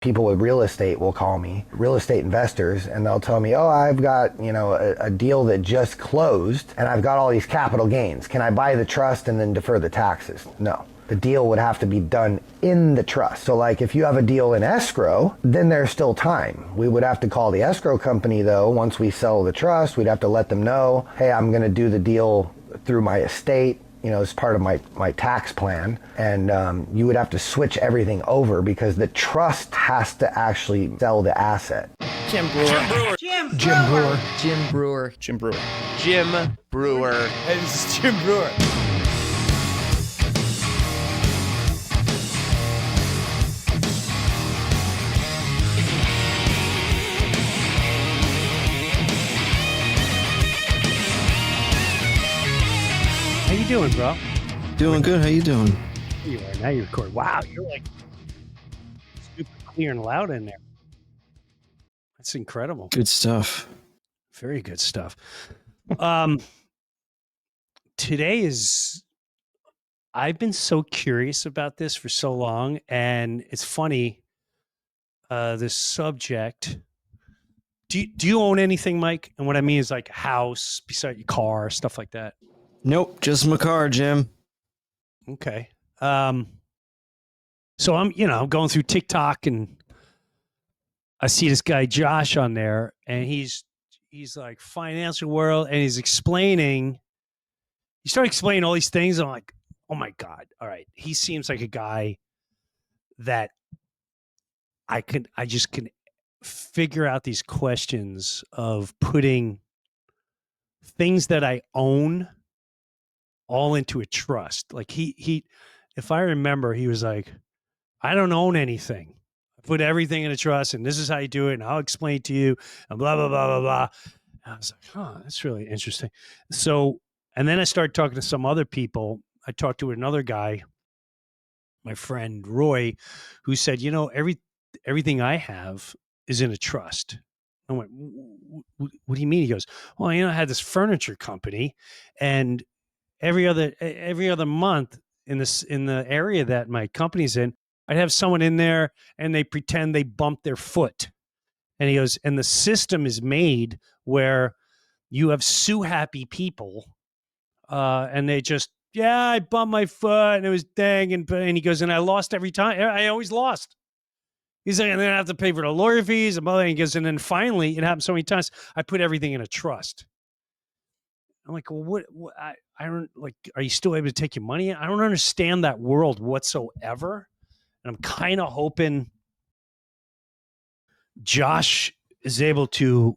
People with real estate will call me, real estate investors, and they'll tell me, oh, I've got, a deal that just closed and I've got all these capital gains. Can I buy the trust and then defer the taxes? No. The deal would have to be done in the trust. So like if you have a deal in escrow, then there's still time. We would have to call the escrow company though. Once we sell the trust, we'd have to let them know, hey, I'm going to do the deal through my estate, as part of my tax plan. And you would have to switch everything over because the trust has to actually sell the asset. Jim Brewer. Jim Brewer. Jim Brewer. Jim Brewer. Jim Brewer. Hey, this is Jim Brewer. How you doing, bro? Doing good. How you doing? You are. Now you record. Wow, you're like super clear and loud in there. That's incredible. Good stuff. Very good stuff. Today is, I've been so curious about this for so long, and it's funny, this subject. Do you own anything, Mike? And what I mean is like a house beside your car, stuff like that. Nope, just my car, Jim. Okay. So I'm going through TikTok and I see this guy Josh on there, and he's like financial world, and he started explaining all these things. I'm like, oh my God. All right. He seems like a guy that I just can figure out these questions of putting things that I own all into a trust. Like he, if I remember, he was like, I don't own anything. I put everything in a trust, and this is how you do it, and I'll explain it to you, and blah, blah, blah, blah, blah. And I was like, huh, that's really interesting. So, and then I started talking to some other people. I talked to another guy, my friend Roy, who said, everything I have is in a trust. I went, what do you mean? He goes, well, I had this furniture company, and every other month in the area that my company's in, I'd have someone in there and they pretend they bumped their foot. And he goes, and the system is made where you have sue happy people, and they just, I bumped my foot and it was dang, and he goes, and I lost every time. I always lost. He's like, and then I have to pay for the lawyer fees and he goes, and then finally, it happened so many times, I put everything in a trust. I'm like, well, what I don't like, are you still able to take your money? I don't understand that world whatsoever. And I'm kind of hoping Josh is able to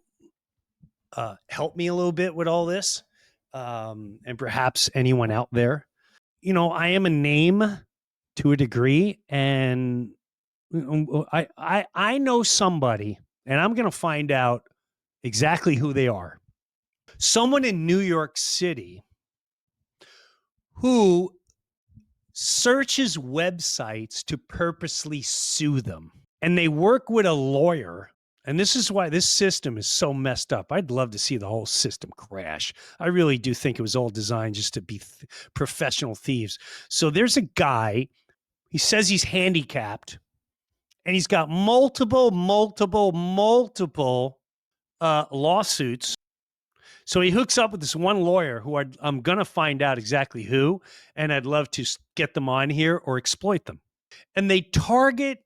help me a little bit with all this. And perhaps anyone out there. I am a name to a degree, and I know somebody, and I'm going to find out exactly who they are. Someone in New York City who searches websites to purposely sue them. And they work with a lawyer. And this is why this system is so messed up. I'd love to see the whole system crash. I really do think it was all designed just to be professional thieves. So there's a guy, he says he's handicapped, and he's got multiple lawsuits. So he hooks up with this one lawyer who I'm going to find out exactly who, and I'd love to get them on here or exploit them. And they target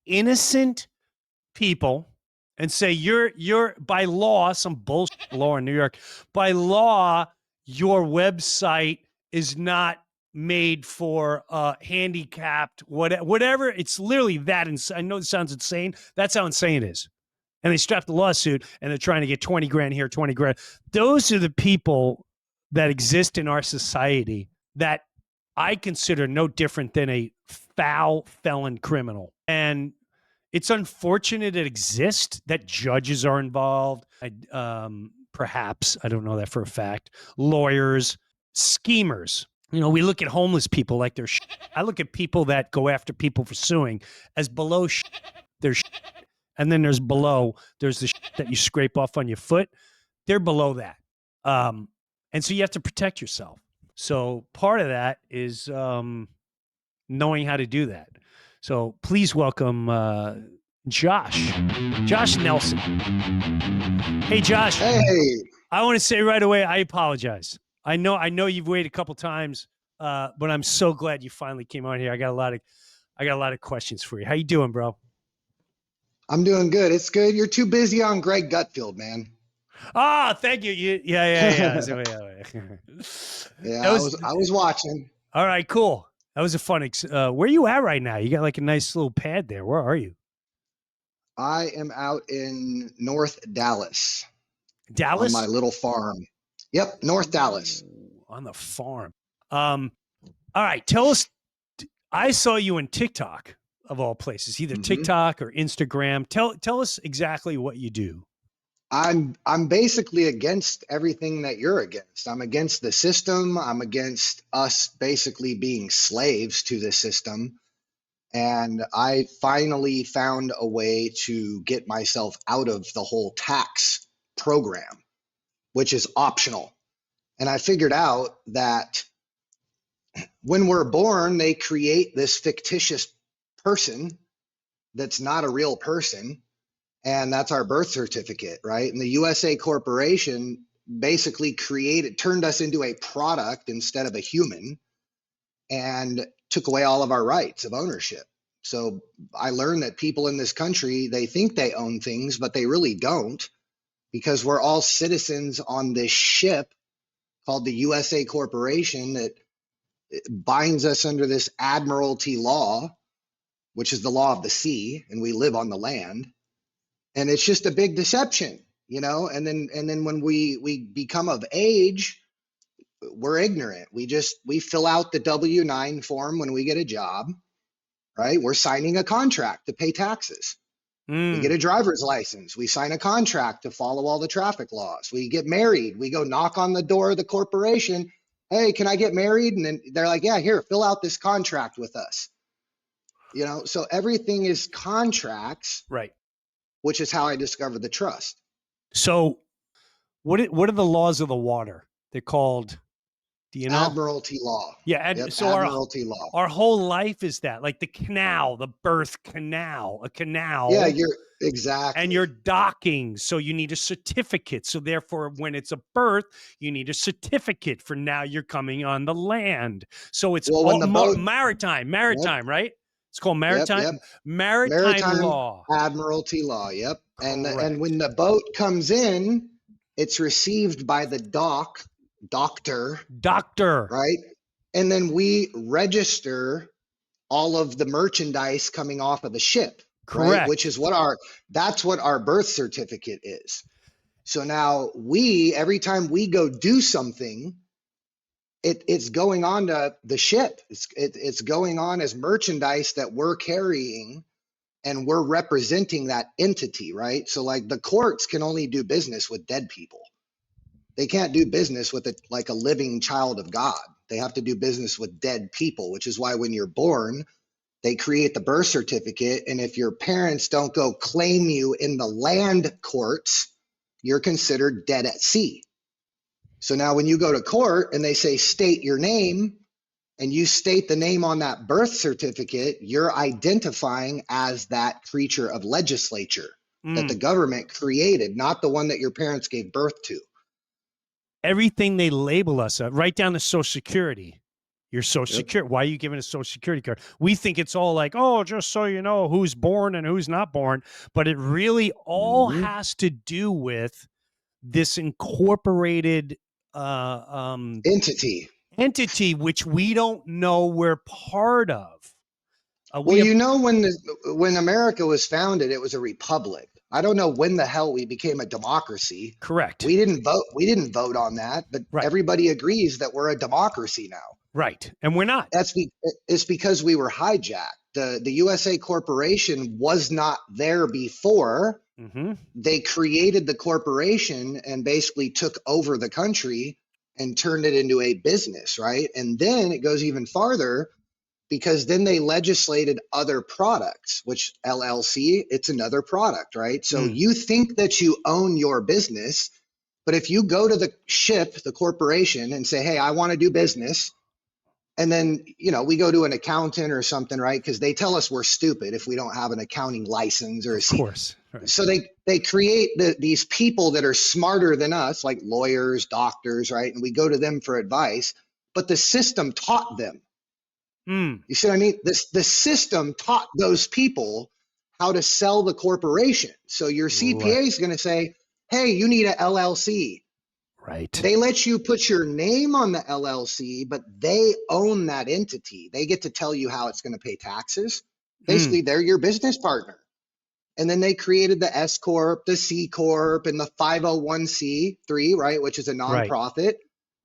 innocent people and say, you're by law, some bullshit law in New York, by law, your website is not made for handicapped, whatever. It's literally that. I know it sounds insane. That's how insane it is. And they strapped the lawsuit, and they're trying to get 20 grand here, 20 grand. Those are the people that exist in our society that I consider no different than a foul felon criminal. And it's unfortunate it exists, that judges are involved. Perhaps, I don't know that for a fact, lawyers, schemers. We look at homeless people like they're I look at people that go after people for suing as below they're and then there's the that you scrape off on your foot. They're below that. And so you have to protect yourself. So part of that is knowing how to do that. So please welcome Josh Nelson. Hey, Josh. Hey, I want to say right away, I apologize. I know you've waited a couple times, but I'm so glad you finally came on here. I got a lot of questions for you. How you doing, bro? I'm doing good. It's good. You're too busy on Greg Gutfield, man. Ah, thank you. Yeah. So, Yeah, that was I was watching. all right. Cool. That was a fun. Where you at right now? You got like a nice little pad there. Where are you? I am out in North Dallas on Dallas. my little farm. Yep, North Dallas. On the farm. All right. Tell us. I saw you in TikTok of all places, either TikTok or Instagram. Tell us exactly what you do. I'm basically against everything that you're against. I'm against the system. I'm against us basically being slaves to the system. And I finally found a way to get myself out of the whole tax program, which is optional. And I figured out that when we're born, they create this fictitious person that's not a real person. And that's our birth certificate, right? And the USA Corporation basically turned us into a product instead of a human and took away all of our rights of ownership. So I learned that people in this country, they think they own things, but they really don't, because we're all citizens on this ship called the USA Corporation that binds us under this Admiralty law, which is the law of the sea, and we live on the land. And it's just a big deception, you know. And then when we become of age, we're ignorant. We fill out the W-9 form when we get a job, right? We're signing a contract to pay taxes. We get a driver's license. We sign a contract to follow all the traffic laws. We get married. We go knock on the door of the corporation. Hey, can I get married? And then they're like, yeah, here, fill out this contract with us. You know, so everything is contracts, Right. which is how I discovered the trust. So what are the laws of the water? They're called, do you know? Admiralty law. Yeah. Yep, So Admiralty law. our whole life is that, like the canal, the birth canal, a canal. Yeah, you're exactly. And you're docking. So you need a certificate. So therefore, when it's a birth, you need a certificate for now you're coming on the land. So it's maritime, Yep. right? It's called maritime. Yep. Maritime law. Admiralty law. Yep. Correct. And when the boat comes in, it's received by the doctor, right? And then we register all of the merchandise coming off of the ship, Correct. Right? Which is that's what our birth certificate is. So now every time we go do something, it's going on to the ship. It's going on as merchandise that we're carrying, and we're representing that entity, right? So like the courts can only do business with dead people. They can't do business with like a living child of God. They have to do business with dead people, which is why when you're born, they create the birth certificate. And if your parents don't go claim you in the land courts, you're considered dead at sea. So now when you go to court and they say, state your name, and you state the name on that birth certificate, you're identifying as that creature of legislature that the government created, not the one that your parents gave birth to. Everything they label us, right down to Social Security. Your Social Security. Why are you giving a Social Security card? We think it's all like, oh, just so you know who's born and who's not born. But it really all has to do with this incorporated entity, which we don't know we're part of. When America was founded, it was a republic. I don't know when the hell we became a democracy. Correct. We didn't vote on that, but everybody agrees that we're a democracy now. Right. And we're not. It's because we were hijacked. The USA Corporation was not there before. They created the corporation and basically took over the country and turned it into a business, right? And then it goes even farther, because then they legislated other products, which LLC, it's another product, right? So you think that you own your business, but if you go to the ship, the corporation, and say, hey, I want to do business, And then, we go to an accountant or something, right? Because they tell us we're stupid if we don't have an accounting license or a Of course. Right. So they create these people that are smarter than us, like lawyers, doctors, right? And we go to them for advice, but the system taught them. You see what I mean? The system taught those people how to sell the corporation. So your CPA is going to say, hey, you need an LLC. Right. They let you put your name on the LLC, but they own that entity. They get to tell you how it's going to pay taxes. Basically, they're your business partner. And then they created the S Corp, the C Corp, and the 501c3, right, which is a nonprofit.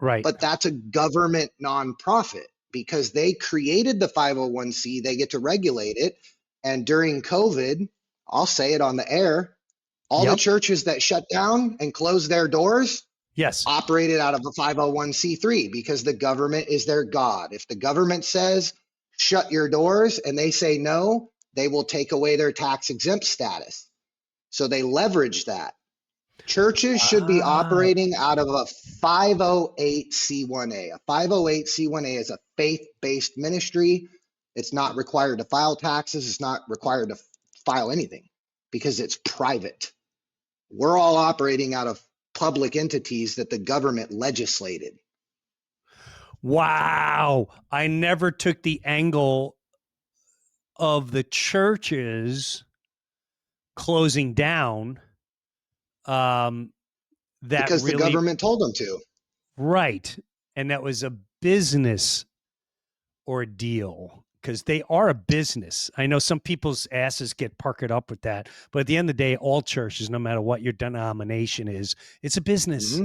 Right. But that's a government nonprofit because they created the 501c. They get to regulate it. And during COVID, I'll say it on the air, all the churches that shut down and closed their doors operated out of a 501c3 because the government is their God. If the government says, shut your doors, and they say no, they will take away their tax exempt status. So they leverage that. Churches should be operating out of a 508c1a. A 508c1a is a faith-based ministry. It's not required to file taxes. It's not required to file anything because it's private. We're all operating out of public entities that the government legislated. Wow. I never took the angle of the churches closing down. Because the government told them to. Right. And that was a business ordeal because they are a business. I know some people's asses get puckered up with that, but at the end of the day, all churches, no matter what your denomination is, it's a business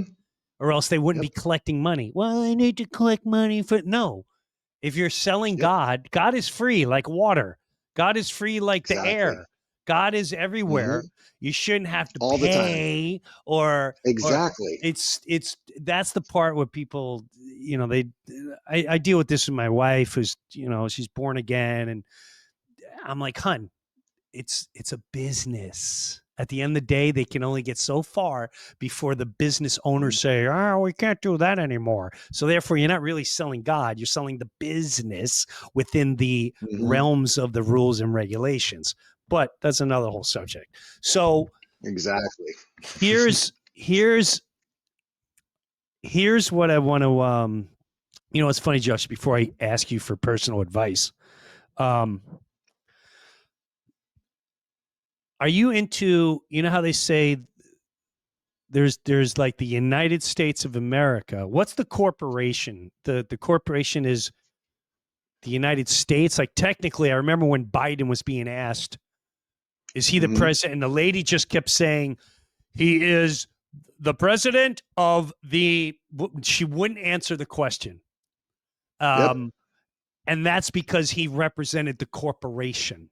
or else they wouldn't be collecting money. Well, I need to collect money for, no. If you're selling God, God is free like water. God is free like the air. God is everywhere. You shouldn't have to all pay the time. or exactly. It's that's the part where people, I deal with this with my wife who's, she's born again, and I'm like, hun, it's a business. At the end of the day, they can only get so far before the business owners say, oh, we can't do that anymore. So therefore, you're not really selling God. You're selling the business within the realms of the rules and regulations. But that's another whole subject. So exactly. here's what I want to, it's funny, Josh, before I ask you for personal advice, are you into, how they say there's like the United States of America? What's the corporation? The corporation is the United States. Like technically, I remember when Biden was being asked, is he the president? And the lady just kept saying, he is the president of she wouldn't answer the question. And that's because he represented the corporation.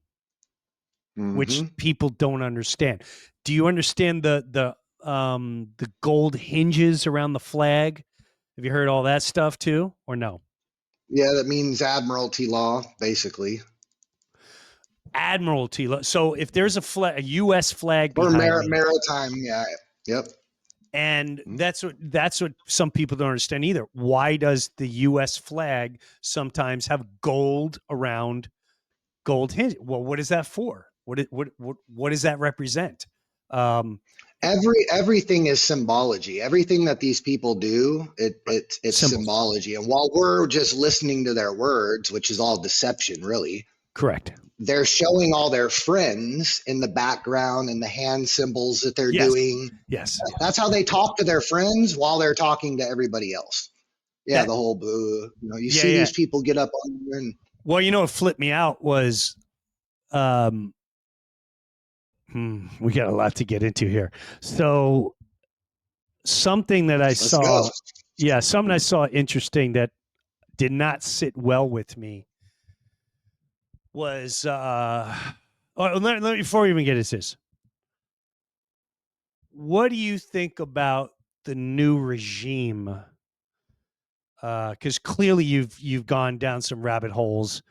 Which people don't understand. Do you understand the gold hinges around the flag? Have you heard all that stuff too, or no? Yeah, that means Admiralty law, basically. Admiralty law. So if there's a U.S. flag or behind maritime, yep. And that's what some people don't understand either. Why does the U.S. flag sometimes have gold around gold hinges? Well, what is that for? What does that represent? Everything is symbology. Everything that these people do, it's symbology. And while we're just listening to their words, which is all deception, really. Correct. They're showing all their friends in the background and the hand symbols that they're doing. Yes. That's how they talk to their friends while they're talking to everybody else. Yeah, the whole boo. You see these people get up on there and. Well, what flipped me out was, we got a lot to get into here. So something that I saw, something I saw interesting that did not sit well with me was, before we even get into this, what do you think about the new regime? Because clearly you've gone down some rabbit holes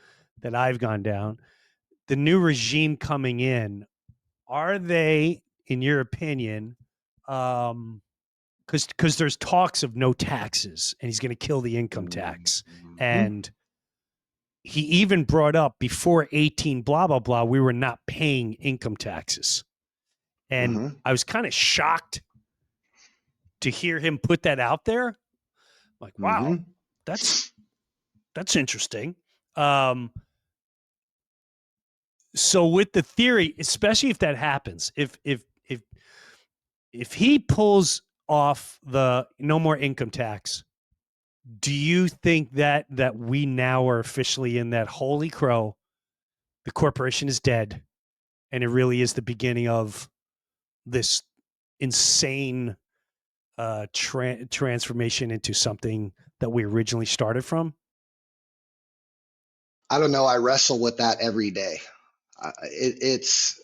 that I've gone down. The new regime coming in, are they, in your opinion, because there's talks of no taxes and he's going to kill the income tax, and he even brought up before 18 blah blah blah, we were not paying income taxes, and Mhm. I was kind of shocked to hear him put that out there. Like, wow, Mhm. that's interesting. So with the theory, especially if that happens, if he pulls off the no more income tax, do you think that we now are officially in that holy crow, the corporation is dead, and it really is the beginning of this insane transformation into something that we originally started from? I don't know. I wrestle with that every day. It's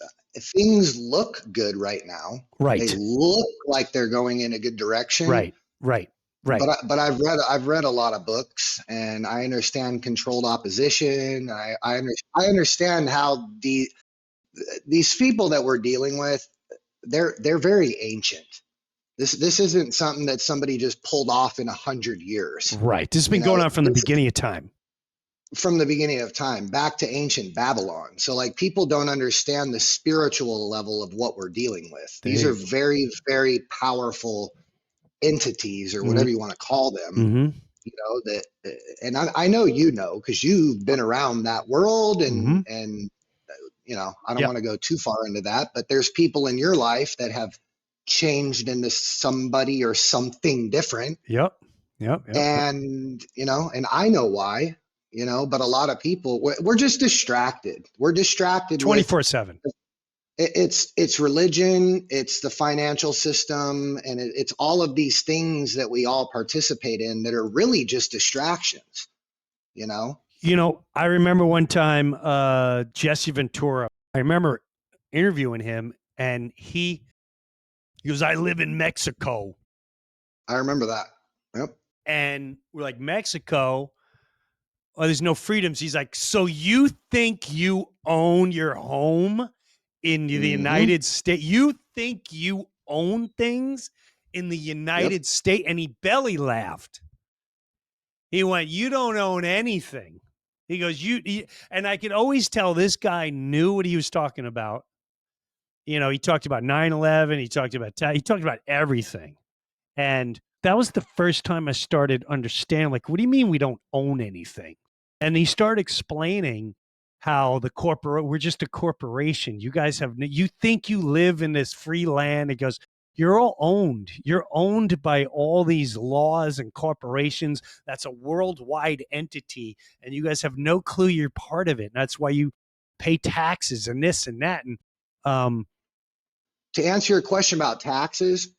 things look good right now. They Right, look like they're going in a good direction. right, right, right. But I've read a lot of books, and I understand controlled opposition. I understand how these people that we're dealing with, they're very ancient. This isn't something that somebody just pulled off in 100 years. Right. This has You been know, going on from the beginning of time. from the beginning of time back to ancient Babylon. So like people don't understand the spiritual level of what we're dealing with. There These you are very, very powerful entities or Mm-hmm. whatever you want to call them, Mm-hmm. you know, that, and I know, you know, because you've been around that world Mm-hmm. and, you know, I don't Yep. want to go too far into that, but there's people in your life that have changed into somebody or something different. Yep. Yep. Yep. And, you know, and I know why, you know, but a lot of people, we're just distracted. We're distracted with 24/7. it's religion, it's the financial system, and it's all of these things that we all participate in that are really just distractions, you know? You know, I remember one time Jesse Ventura, I remember interviewing him, and he goes, I live in Mexico. I remember that. Yep. And we're like, Mexico? Oh, there's no freedoms. He's like, so you think you own your home in the Hmm. United States? You think you own things in the Yep. United States? And he belly laughed. He went, you don't own anything. He goes, and I could always tell this guy knew what he was talking about. You know, he talked about 9/11. He talked about everything. And that was the first time I started understanding, like, what do you mean we don't own anything? And he started explaining how we're just a corporation. You guys you think you live in this free land. It goes, you're all owned. You're owned by all these laws and corporations. That's a worldwide entity. And you guys have no clue you're part of it. And that's why you pay taxes and this and that. And To answer your question about taxes,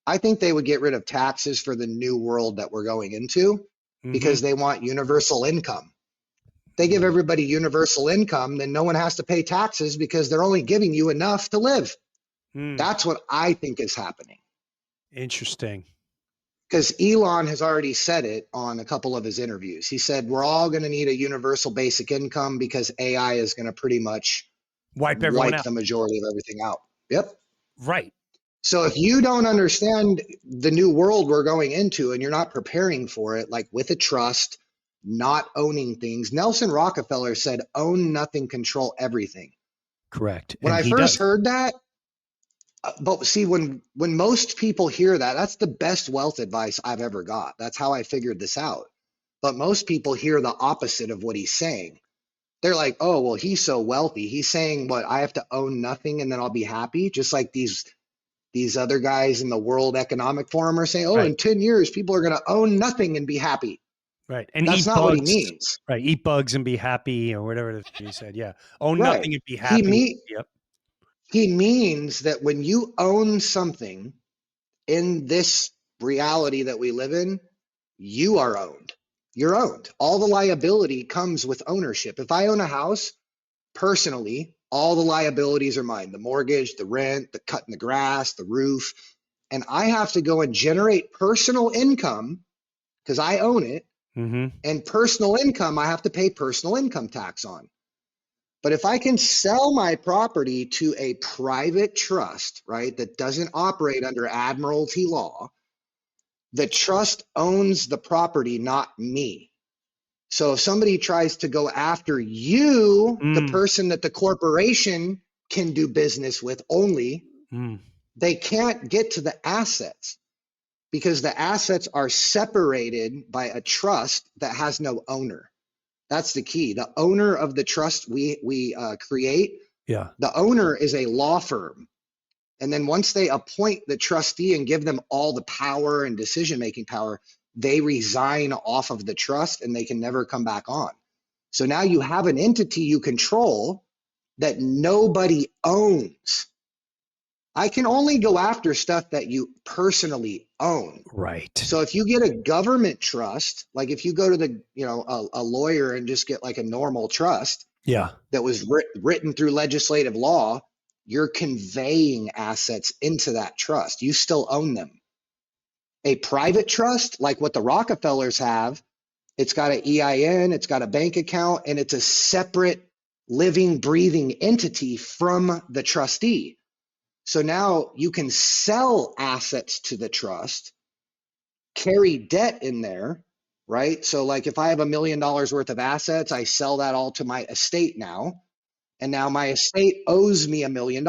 I think they would get rid of taxes for the new world that we're going into mhm. because they want universal income. They give everybody universal income, then no one has to pay taxes because they're only giving you enough to live. Mm, That's what I think is happening. interesting. Because Elon has already said it on a couple of his interviews. He said, we're all going to need a universal basic income because AI is going to pretty much Wipe everyone wipe out. the majority of everything out. Yep. Right. So if you don't understand the new world we're going into and you're not preparing for it, like with a trust, not owning things, Nelson Rockefeller said, own nothing, control everything. Correct. When And I he first does. heard that, but see, when most people hear that, that's the best wealth advice I've ever got. That's how I figured this out. But most people hear the opposite of what he's saying. They're like, oh, well, he's so wealthy. He's saying what, I have to own nothing and then I'll be happy, just like these other guys in the World Economic Forum are saying, oh, Right. in 10 years, people are going to own nothing and be happy. Right. And That's eat not what he bugs. means. Right. Eat bugs and be happy, or whatever he said. Yeah. Own Right. nothing and be He happy. me Yep. he means that when you own something in this reality that we live in, you are owned. You're owned. All the liability comes with ownership. If I own a house, personally, all the liabilities are mine: the mortgage, the rent, the cutting the grass, the roof. And I have to go and generate personal income because I own it. Mm-hmm. And personal income, I have to pay personal income tax on. But if I can sell my property to a private trust, right, that doesn't operate under Admiralty law, the trust owns the property, not me. So if somebody tries to go after you, the Mm. person that the corporation can do business with only, Mm. they can't get to the assets because the assets are separated by a trust that has no owner. That's the key. The owner of the trust we create, Yeah. the owner is a law firm. And then once they appoint the trustee and give them all the power and decision-making power, they resign off of the trust and they can never come back on. So now you have an entity you control that nobody owns. I can only go after stuff that you personally own. Right. So if you get a government trust, like if you go to the, a lawyer and just get like a normal trust Yeah. that was written through legislative law, you're conveying assets into that trust. You still own them. A private trust, like what the Rockefellers have, it's got an EIN, it's got a bank account, and it's a separate living, breathing entity from the trustee. So now you can sell assets to the trust, carry debt in there, right? So like if I have $1 million worth of assets, I sell that all to my estate now. And now my estate owes me $1 million.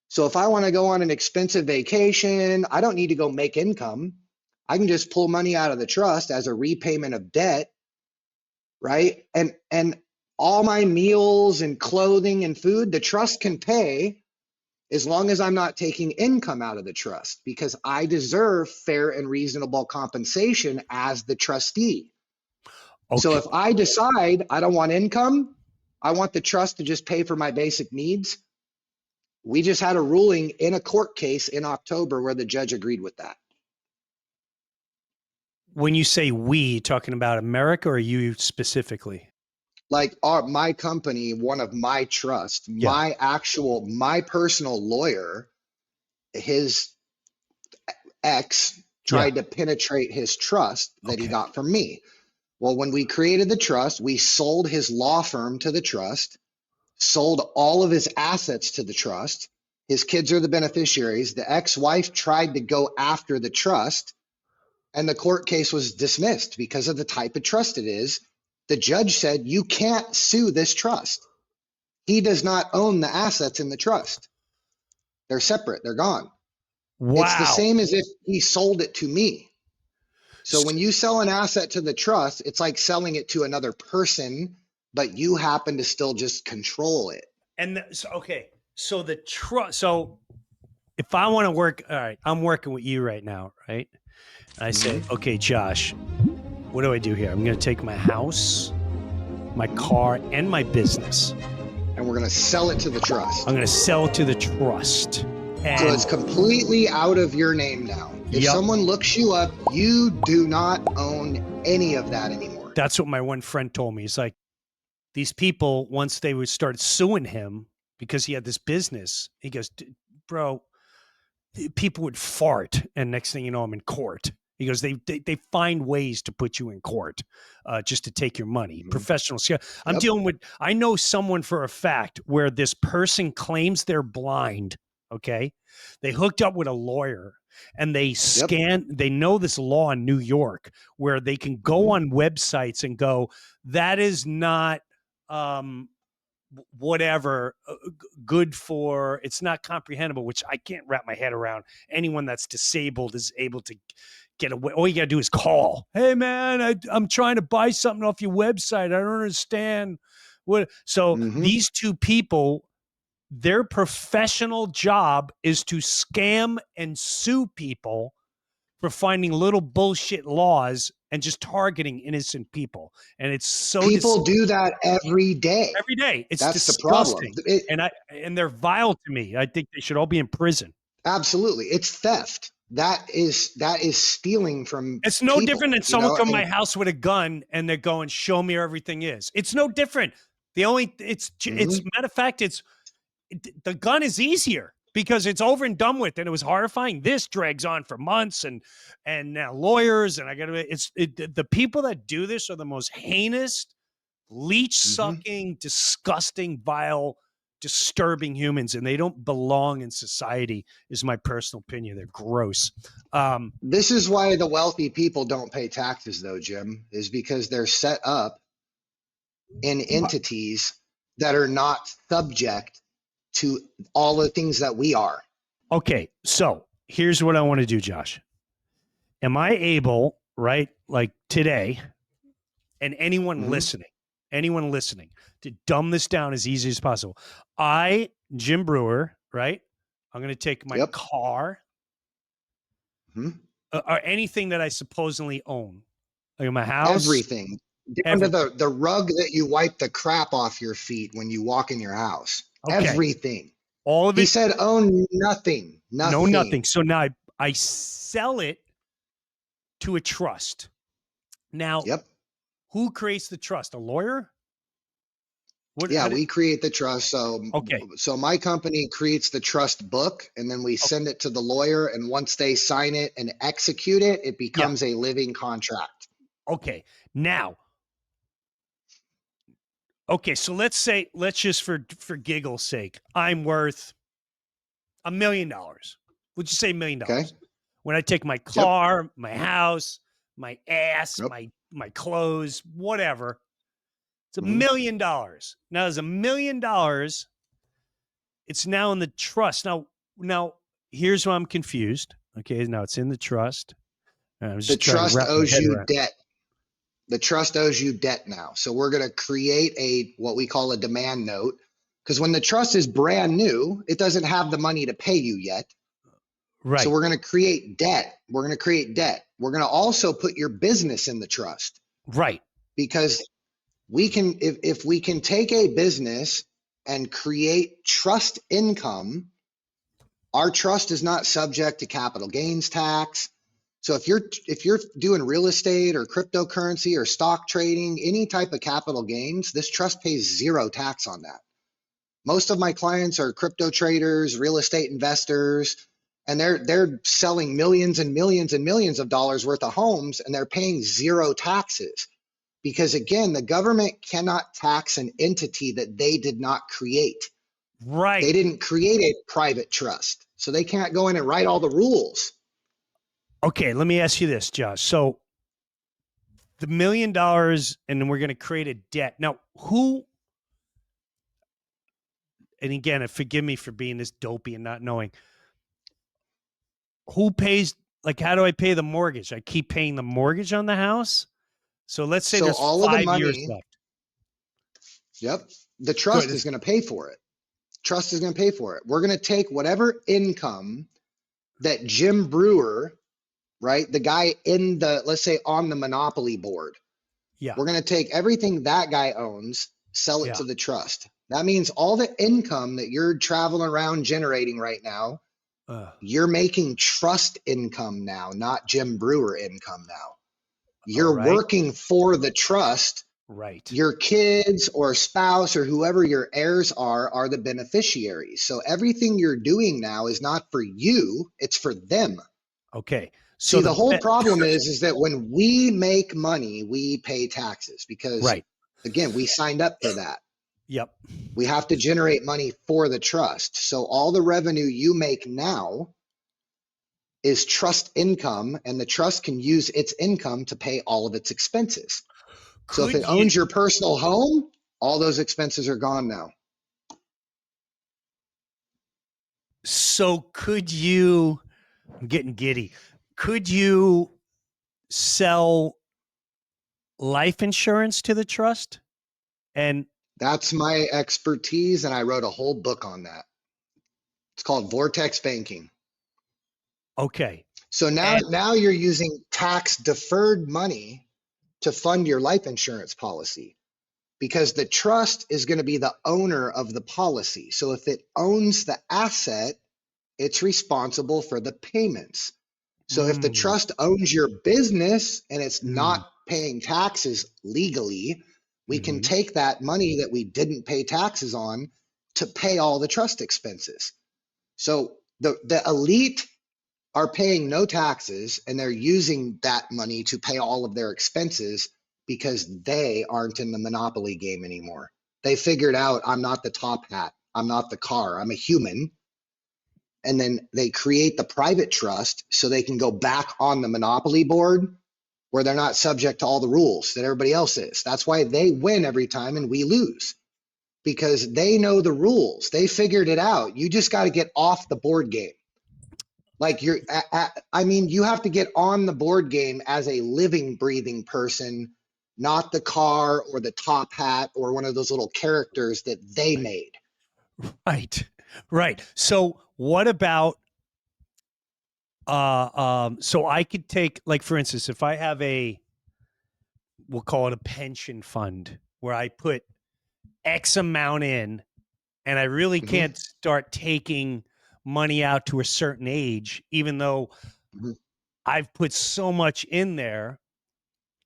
So if I want to go on an expensive vacation, I don't need to go make income. I can just pull money out of the trust as a repayment of debt, right? And all my meals and clothing and food, the trust can pay as long as I'm not taking income out of the trust, because I deserve fair and reasonable compensation as the trustee. Okay. So if I decide I don't want income, I want the trust to just pay for my basic needs. We just had a ruling in a court case in October where the judge agreed with that. When you say we, talking about America or you specifically? Like my company, one of my trusts, Yeah. my personal lawyer, his ex tried to penetrate his trust that he got from me. Well, when we created the trust, we sold his law firm to the trust, sold all of his assets to the trust. His kids are the beneficiaries. The ex-wife tried to go after the trust, and the court case was dismissed because of the type of trust it is. The judge said, you can't sue this trust. He does not own the assets in the trust. They're separate. They're gone. Wow. It's the same as if he sold it to me. So when you sell an asset to the trust, it's like selling it to another person, but you happen to still just control it. And so the trust. So if I want to work, all right, I'm working with you right now, right? And I say, okay, Josh, what do I do here? I'm going to take my house, my car, and my business. And we're going to sell it to the trust. I'm going to sell it to the trust. And So it's completely out of your name now. If someone looks you up, you do not own any of that anymore. That's what my one friend told me. He's like, these people, once they would start suing him because he had this business, he goes, bro, people would fart, and next thing you know, I'm in court. He goes, they find ways to put you in court just to take your money. Professional skill. I'm dealing with, I know someone for a fact where this person claims they're blind. Okay. They hooked up with a lawyer and they they know this law in New York where they can go on websites and go, that is not, whatever good for, it's not comprehensible, which I can't wrap my head around. Anyone that's disabled is able to get away. All you gotta do is call. Hey man, I'm trying to buy something off your website. I don't understand what. So these two people, their professional job is to scam and sue people for finding little bullshit laws and just targeting innocent people. And it's so people do that every day. every day. It's That's disgusting. the problem. And they're vile to me. I think they should all be in prison. Absolutely. It's theft. That is stealing from It's no people, different than someone come to my house with a gun and they're going, show me where everything is. It's no different. It's matter of fact, the gun is easier because it's over and done with, and it was horrifying. This drags on for months, and now lawyers, and the people that do this are the most heinous, leech sucking, disgusting, vile disturbing humans, and they don't belong in society, is my personal opinion. They're gross. This is why the wealthy people don't pay taxes though, Jim, is because they're set up in entities that are not subject to all the things that we are. Okay, so here's what I want to do, Josh. Am I able, right, like today, and anyone listening, to dumb this down as easy as possible? Jim Brewer, right? I'm going to take my car or anything that I supposedly own, like my house. Everything. Down to the rug that you wipe the crap off your feet when you walk in your house. Okay. Everything. All of it. He said, own nothing. No, nothing. So now I sell it to a trust. Now, who creates the trust? A lawyer? We create the trust. So my company creates the trust book, and then we send it to the lawyer. And once they sign it and execute it, it becomes a living contract. Okay. Now, so let's just for giggle's sake, I'm worth $1 million. Would you say $1 million? Okay. When I take my car, my house, my ass, my clothes, whatever, it's $1 million. Now there's $1 million. It's now in the trust. Now here's why I'm confused. Okay, now it's in the trust. The trust owes you debt. The trust owes you debt now. So we're going to create what we call a demand note, because when the trust is brand new, it doesn't have the money to pay you yet. Right. So we're going to create debt. We're going to also put your business in the trust. Right. Because we can, if we can take a business and create trust income, our trust is not subject to capital gains tax. So if you're doing real estate or cryptocurrency or stock trading, any type of capital gains, this trust pays zero tax on that. Most of my clients are crypto traders, real estate investors, and they're selling millions and millions and millions of dollars worth of homes, and they're paying zero taxes. Because again, the government cannot tax an entity that they did not create. Right. They didn't create a private trust, so they can't go in and write all the rules. Okay, let me ask you this, Josh. So the $1 million, and then we're going to create a debt. Now, who, and again, forgive me for being this dopey and not knowing, who pays, like, how do I pay the mortgage? I keep paying the mortgage on the house? So let's say there's all 5 years left. Yep. The trust is going to pay for it. Trust is going to pay for it. We're going to take whatever income that Jim Brewer, right, the guy in the, let's say on the monopoly board. Yeah. We're going to take everything that guy owns, sell it to the trust. That means all the income that you're traveling around generating right now, you're making trust income now, not Jim Brewer income now. You're working for the trust. Right. Your kids or spouse or whoever your heirs are the beneficiaries. So everything you're doing now is not for you, it's for them. Okay. So the whole problem is that when we make money, we pay taxes because, again, we signed up for that. Yep. We have to generate money for the trust. So all the revenue you make now is trust income, and the trust can use its income to pay all of its expenses. So if it owns your personal home, all those expenses are gone now. So could you, I'm getting giddy, could you sell life insurance to the trust? And that's my expertise, and I wrote a whole book on that. It's called Vortex Banking. Okay. So now you're using tax deferred money to fund your life insurance policy, because the trust is going to be the owner of the policy. So if it owns the asset, it's responsible for the payments. So if the trust owns your business and it's not paying taxes legally, we can take that money that we didn't pay taxes on to pay all the trust expenses. So the elite are paying no taxes, and they're using that money to pay all of their expenses because they aren't in the monopoly game anymore. They figured out, I'm not the top hat. I'm not the car, I'm a human. And then they create the private trust so they can go back on the monopoly board where they're not subject to all the rules that everybody else is. That's why they win every time and we lose, because they know the rules. They figured it out. You just got to get off the board game. Like I mean, you have to get on the board game as a living, breathing person, not the car or the top hat or one of those little characters that they made. Right. Right. So what about so I could take, like, for instance, if I have we'll call it a pension fund where I put X amount in and I really Mhm. can't start taking money out to a certain age, even though Mhm. I've put so much in there.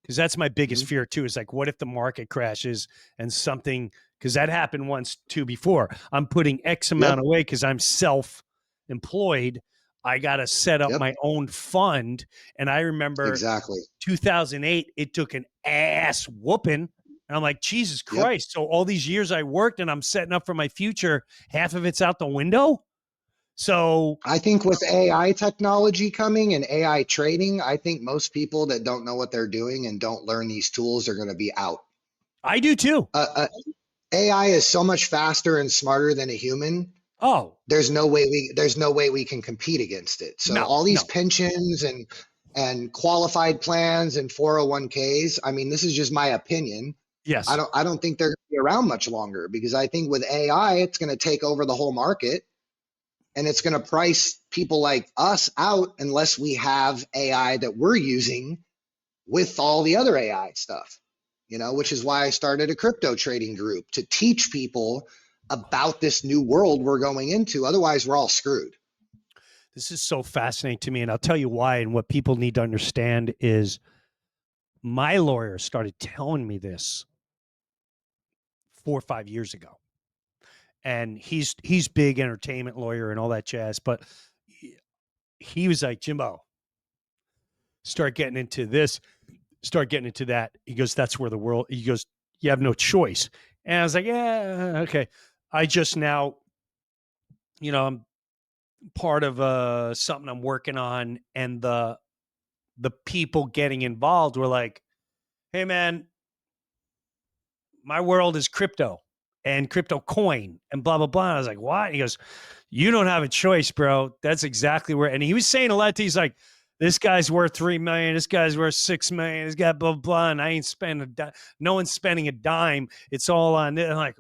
Because that's my biggest Mhm. fear too, is like, what if the market crashes and something, because that happened once too before. I'm putting X amount Yep. away because I'm self-employed. I got to set up Yep. my own fund. And I remember Exactly. 2008, it took an ass whooping. And I'm like, Jesus Yep. Christ. So all these years I worked and I'm setting up for my future, half of it's out the window. So I think with AI technology coming and AI trading, I think most people that don't know what they're doing and don't learn these tools are going to be out. I do too. AI is so much faster and smarter than a human. Oh, There's no way we can compete against it. So no, all these no. pensions and qualified plans and 401ks, I mean, this is just my opinion. Yes. I don't think they're going to be around much longer, because I think with AI, it's going to take over the whole market. And it's going to price people like us out unless we have AI that we're using with all the other AI stuff, which is why I started a crypto trading group to teach people about this new world we're going into. Otherwise, we're all screwed. This is so fascinating to me. And I'll tell you why. And what people need to understand is my lawyer started telling me this 4 or 5 years ago. And he's big entertainment lawyer and all that jazz. But he was like, Jimbo, start getting into this, start getting into that. He goes, that's where the world, he goes, you have no choice. And I was like, yeah, okay. I just now, I'm part of something I'm working on, and the people getting involved were like, hey man, my world is crypto and crypto coin and blah blah blah. And I was like, what? He goes, you don't have a choice, bro. That's exactly where. And he was saying a lot. He's like, this guy's worth 3 million. This guy's worth 6 million. This guy blah blah. And I ain't spending a dime. No one's spending a dime. It's all on it. I'm like,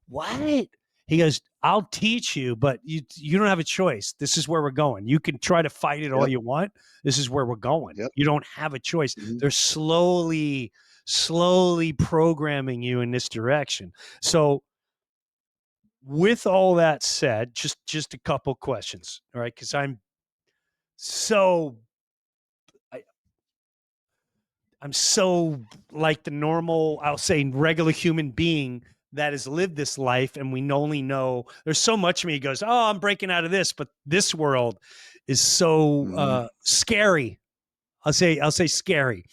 what? He goes, I'll teach you, but you don't have a choice. This is where we're going. You can try to fight it all Yep. you want. This is where we're going. Yep. You don't have a choice. Mhm. They're slowly programming you in this direction. So with all that said, just a couple questions, all right? Because so I'm so like the normal, I'll say regular human being that has lived this life, and we only know there's so much of me. He goes, oh, I'm breaking out of this, but this world is so scary. I'll say scary,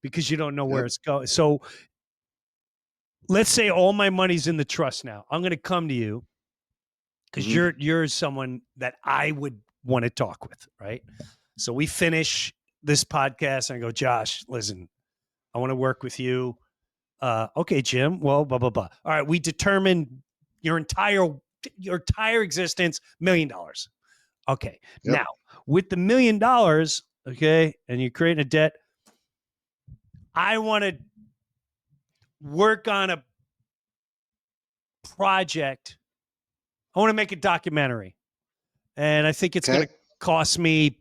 because you don't know where Yep. it's going. So let's say all my money's in the trust now. I'm going to come to you because Mhm. you're someone that I would want to talk with, right? So we finish this podcast and I go, Josh, listen, I want to work with you. Okay, Jim. Well, blah blah blah. All right, we determined your entire existence, $1 million. Okay, Yep. now with the $1 million, okay, and you're creating a debt, I want to work on a project. I want to make a documentary, and I think it's going Okay. to cost me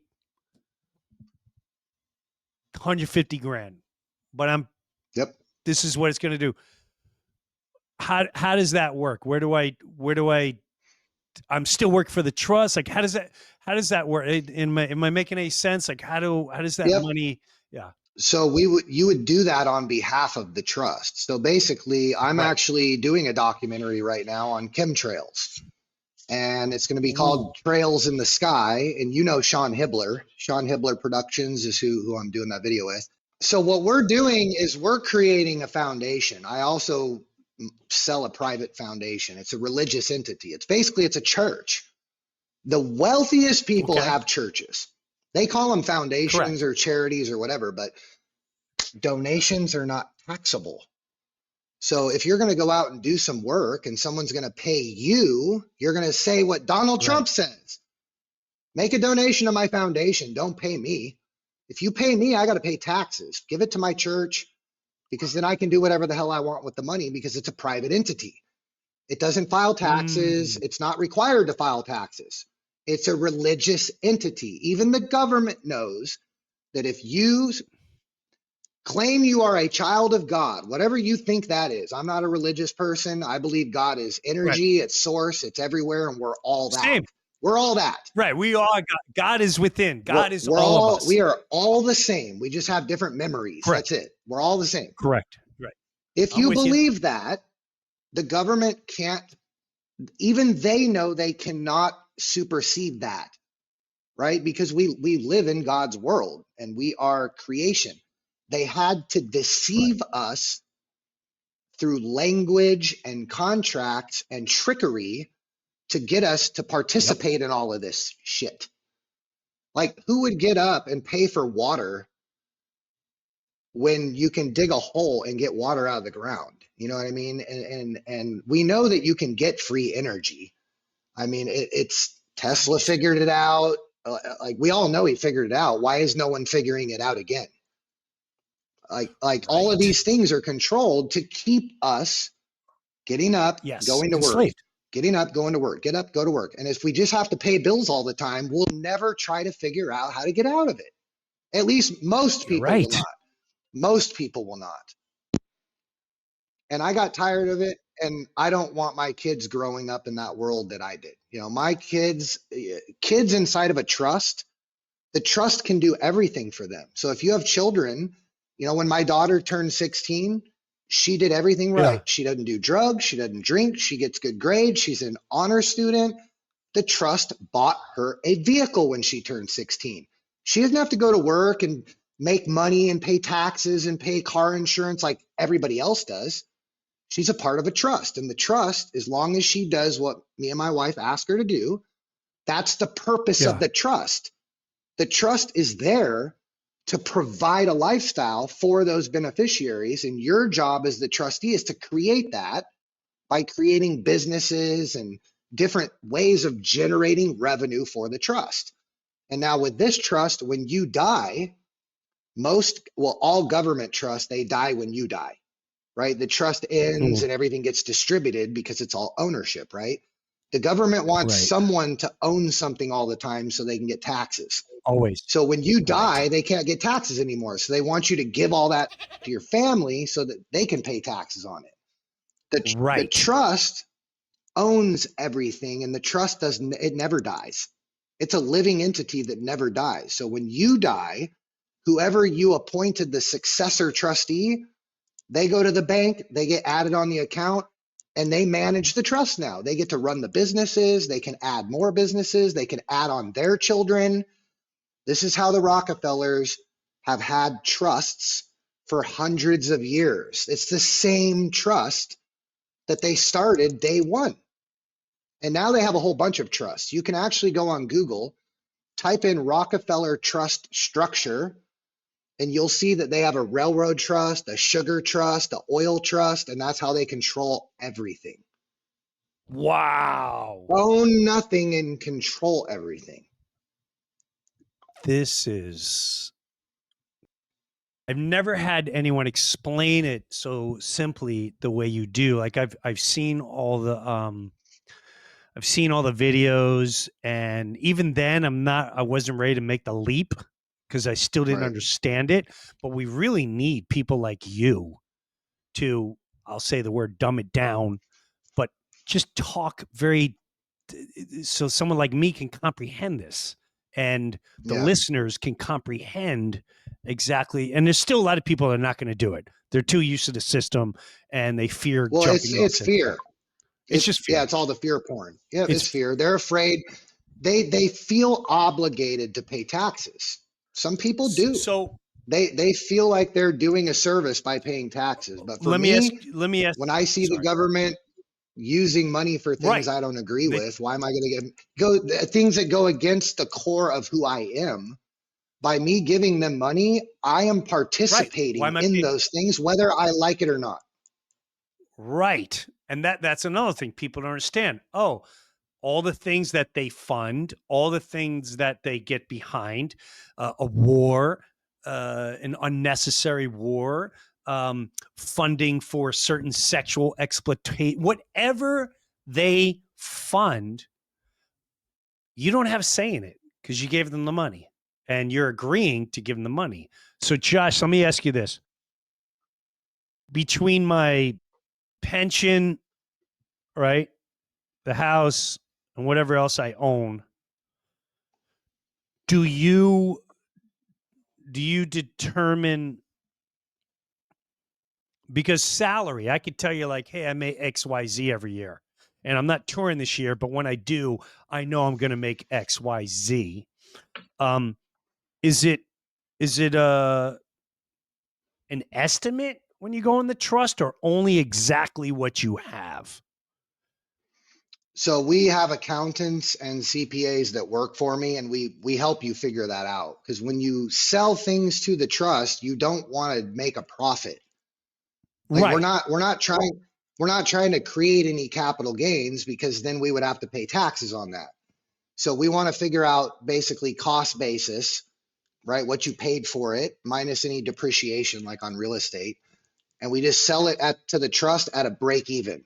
150 grand. But Yep. this is what it's going to do. How does that work? Where do I I'm still working for the trust. Like, how does that work? Am I making any sense? Like, how does that Yep. money? Yeah. So you would do that on behalf of the trust. So basically, I'm Right. actually doing a documentary right now on chemtrails, and it's going to be Ooh. called Trails in the Sky. And Sean Hibbler. Sean Hibbler Productions is who I'm doing that video with. So what we're doing is we're creating a foundation. I also sell a private foundation. It's a religious entity. It's a church. The wealthiest people Okay. have churches. They call them foundations or charities or whatever, but donations are not taxable. So if you're going to go out and do some work and someone's going to pay you, you're going to say what Donald Trump says. Make a donation to my foundation. Don't pay me. If you pay me, I got to pay taxes. Give it to my church, because then I can do whatever the hell I want with the money, because it's a private entity. It doesn't file taxes. It's not required to file taxes. It's a religious entity. Even the government knows that if you claim you are a child of God, whatever you think that is. I'm not a religious person. I believe God is energy, it's source, it's everywhere, and we're all that. Same. We're all that. Right. We are God is within. God is all of us. We are all the same. We just have different memories. Correct. That's it. We're all the same. Correct. Right. If I'm you with you. believe that, the government can't, even they know they cannot supersede that, right? Because we live in God's world and we are creation. They had to deceive us through language and contracts and trickery to get us to participate in all of this shit. Like, who would get up and pay for water when you can dig a hole and get water out of the ground? You know what I mean? And we know that you can get free energy. I mean, it's Tesla figured it out. Like, we all know he figured it out. Why is no one figuring it out again? Like all of these things are controlled to keep us getting up, going to work, enslaved. getting up, going to work, get up, go to work. And if we just have to pay bills all the time, we'll never try to figure out how to get out of it. At least most people will not. Most people will not. And I got tired of it. And I don't want my kids growing up in that world that I did. You know, my kids inside of a trust, the trust can do everything for them. So if you have children, you know, when my daughter turned 16, she did everything right. Yeah. She doesn't do drugs. She doesn't drink. She gets good grades. She's an honor student. The trust bought her a vehicle when she turned 16. She doesn't have to go to work and make money and pay taxes and pay car insurance like everybody else does. She's a part of a trust. And the trust, as long as she does what me and my wife ask her to do, that's the purpose of the trust. The trust is there to provide a lifestyle for those beneficiaries. And your job as the trustee is to create that by creating businesses and different ways of generating revenue for the trust. And now with this trust, when you die, all government trusts, they die when you die, right? The trust ends and everything gets distributed because it's all ownership, right? The government wants someone to own something all the time so they can get taxes. Always. So when you die, they can't get taxes anymore. So they want you to give all that to your family so that they can pay taxes on it. The trust owns everything, and the trust it never dies. It's a living entity that never dies. So when you die, whoever you appointed the successor trustee, they go to the bank, they get added on the account, and they manage the trust now. They get to run the businesses. They can add more businesses. They can add on their children. This is how the Rockefellers have had trusts for hundreds of years. It's the same trust that they started day one. And now they have a whole bunch of trusts. You can actually go on Google, type in Rockefeller trust structure, and you'll see that they have a railroad trust, a sugar trust, an oil trust, and that's how they control everything. Wow. Own nothing and control everything. I've never had anyone explain it so simply the way you do. Like I've seen all the videos, and even then I wasn't ready to make the leap because I still didn't understand it. But we really need people like you to, I'll say the word, dumb it down, but just talk so someone like me can comprehend this. And the listeners can comprehend exactly. And there's still a lot of people that are not going to do it. They're too used to the system and they fear. Well, it's fear. It's just fear. Yeah, it's all the fear porn. Yeah, it's fear. They're afraid. They feel obligated to pay taxes. Some people do. So They feel like they're doing a service by paying taxes. But for Let me ask. me, Let me ask. when I see the Sorry. government using money for things Right. I don't agree They- with, why am I going to go things that go against the core of who I am? By me giving them money, I am Right. Why participating am I in paying? those things, whether I like it or not. Right. And that's another thing people don't understand. Oh, all the things that they fund, all the things that they get behind, a war, an unnecessary war, funding for certain sexual exploitation, whatever they fund, you don't have a say in it because you gave them the money and you're agreeing to give them the money. So, Josh, let me ask you this. Between my pension, right, the house, and whatever else I own, do you determine, because salary, I could tell you like, hey, I make XYZ every year and I'm not touring this year, but when I do, I know I'm going to make XYZ. Is it an estimate when you go in the trust, or only exactly what you have? So we have accountants and CPAs that work for me, and we help you figure that out. Because when you sell things to the trust, you don't want to make a profit. Like Right. we're not trying to create any capital gains, because then we would have to pay taxes on that. So we want to figure out basically cost basis, right? What you paid for it minus any depreciation like on real estate. And we just sell it to the trust at a break even.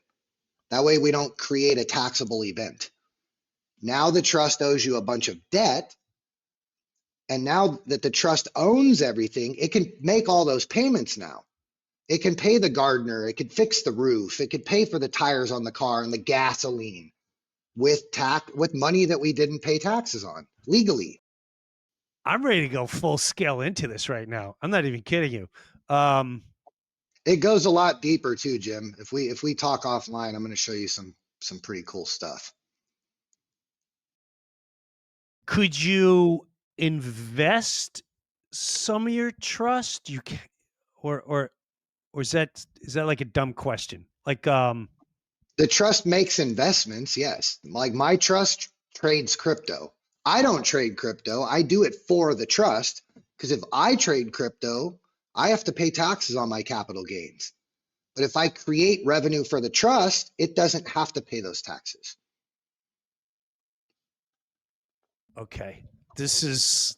That way we don't create a taxable event. Now the trust owes you a bunch of debt. And now that the trust owns everything, it can make all those payments now. It can pay the gardener, it could fix the roof, it could pay for the tires on the car and the gasoline with money that we didn't pay taxes on legally. I'm ready to go full scale into this right now. I'm not even kidding you. It goes a lot deeper too, Jim. If we talk offline, I'm going to show you some pretty cool stuff. Could you invest some of your trust? You can, or is that like a dumb question? Like, The trust makes investments, yes. Like my trust trades crypto. I don't trade crypto. I do it for the trust, because if I trade crypto, I have to pay taxes on my capital gains. But if I create revenue for the trust, it doesn't have to pay those taxes. okay, this is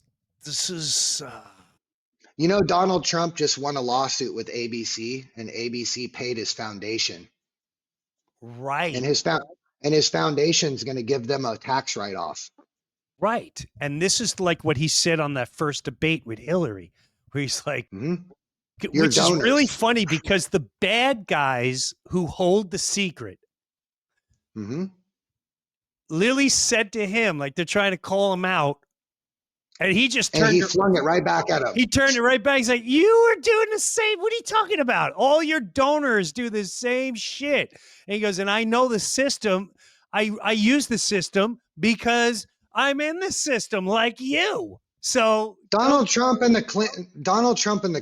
You know, Donald Trump just won a lawsuit with ABC, and ABC paid his foundation, right. and his foundation is going to give them a tax write-off. Right. And this is like what he said on that first debate with Hillary, where he's like, Your which is really donors. funny because the bad guys who hold the secret, Lily said to him, like they're trying to call him out, and he just And turned he flung it right back at him. He turned it right back. He's like, you are doing the same. What are you talking about? All your donors do the same shit. And he goes, and I know the system. I use the system because I'm in the system like you. So Donald Trump and the